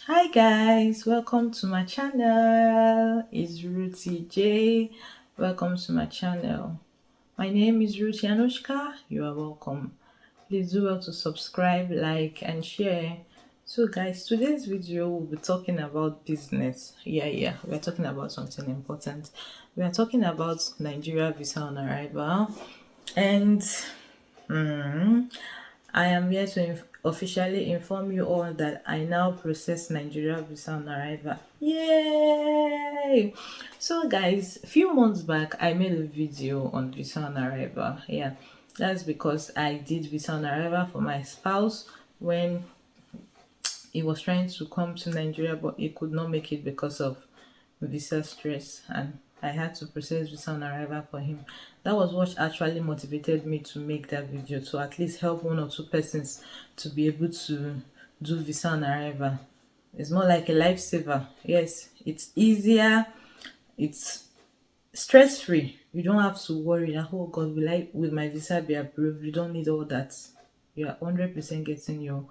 Hi guys, welcome to my channel. It's Ruthie J. Welcome to my channel. My name is Ruthie Anushka. You are welcome. Please do well to subscribe, like and share. So guys, today's video we'll be talking about business. We're talking about something important. We are talking about Nigeria visa on arrival, and I am here to officially inform you all that I now process Nigeria visa on arrival. Yay! So guys, a few months back I made a video on visa on arrival. That's because I did visa on arrival for my spouse when he was trying to come to Nigeria, but he could not make it because of visa stress, and I had to process visa on arrival for him. That was what actually motivated me to make that video, to at least help one or two persons to be able to do visa on arrival. It's more like a lifesaver. Yes, it's easier, it's stress-free. You don't have to worry that, oh God, will my visa be approved? You don't need all that. You are 100% getting your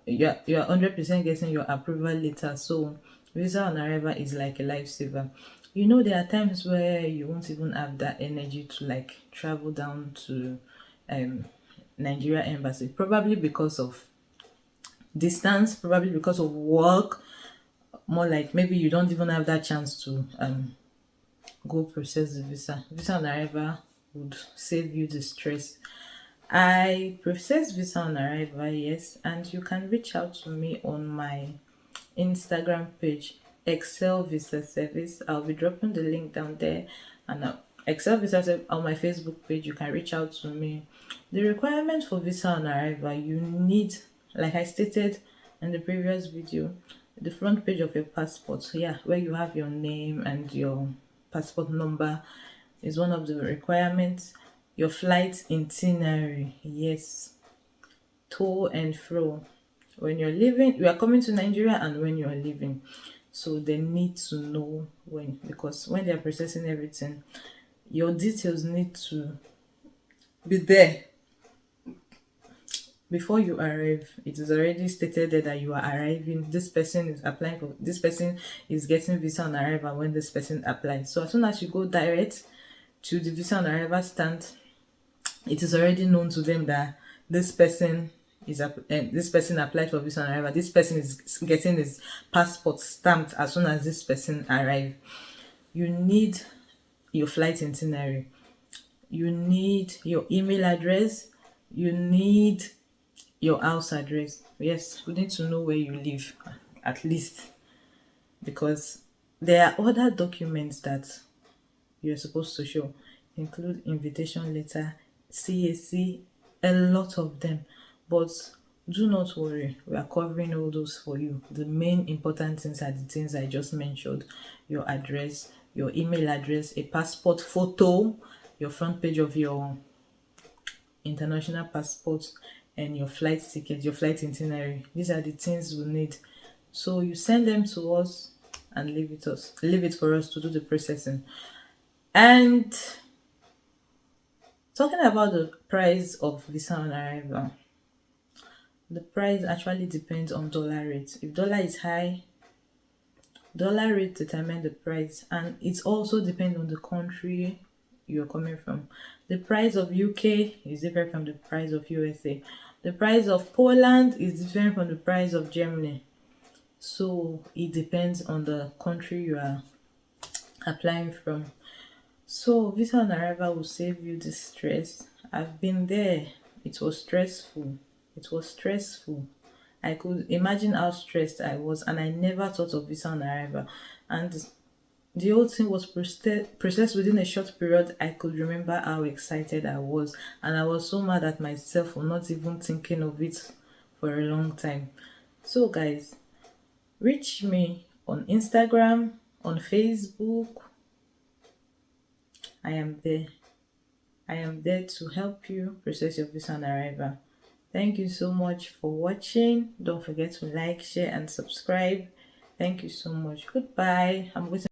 you are 100% getting your approval letter. So visa on arrival is like a lifesaver. You know, there are times where you won't even have that energy to like travel down to Nigeria embassy, probably because of distance, probably because of work, more like maybe you don't even have that chance to go process the visa. Visa on arrival would save you the stress. I process visa on arrival, yes, and you can reach out to me on my Instagram page, Excel Visa Service. I'll be dropping the link down there, and Excel Visa Service on my Facebook page. You can reach out to me. The requirement for visa on arrival, you need, like I stated in the previous video, the front page of your passport. Where you have your name and your passport number is one of the requirements. Your flight itinerary, yes, to and fro. When you're leaving, you are coming to Nigeria, and when you're leaving. So they need to know when, because when they're processing everything, your details need to be there before you arrive. It is already stated there that you are arriving. This person is applying for, this person is getting visa on arrival when this person applies. So as soon as you go direct to the visa on arrival stand, it is already known to them that this person applied for visa on arrival. This person is getting his passport stamped as soon as this person arrives. You need your flight itinerary. You need your email address. You need your house address. Yes, we need to know where you live, at least, because there are other documents that you're supposed to show, include invitation letter, CAC, a lot of them. But do not worry, we are covering all those for you. The main important things are the things I just mentioned: your address, your email address, a passport photo, your front page of your international passport, and your flight ticket, your flight itinerary. These are the things we need. So you send them to us and leave it for us to do the processing. And talking about the price of visa on arrival, the price actually depends on dollar rate. If dollar is high, dollar rate determine the price, and it also depends on the country you're coming from. The price of UK is different from the price of USA. The price of Poland is different from the price of Germany. So it depends on the country you are applying from. So visa on arrival will save you the stress. I've been there. It was stressful. It was stressful. I could imagine how stressed I was, and I never thought of visa on arrival. And the whole thing was processed within a short period. I could remember how excited I was, and I was so mad at myself for not even thinking of it for a long time. So guys, reach me on Instagram, on Facebook. I am there. I am there to help you process your visa on arrival. Thank you so much for watching. Don't forget to like, share, and subscribe. Thank you so much. Goodbye. I'm waiting.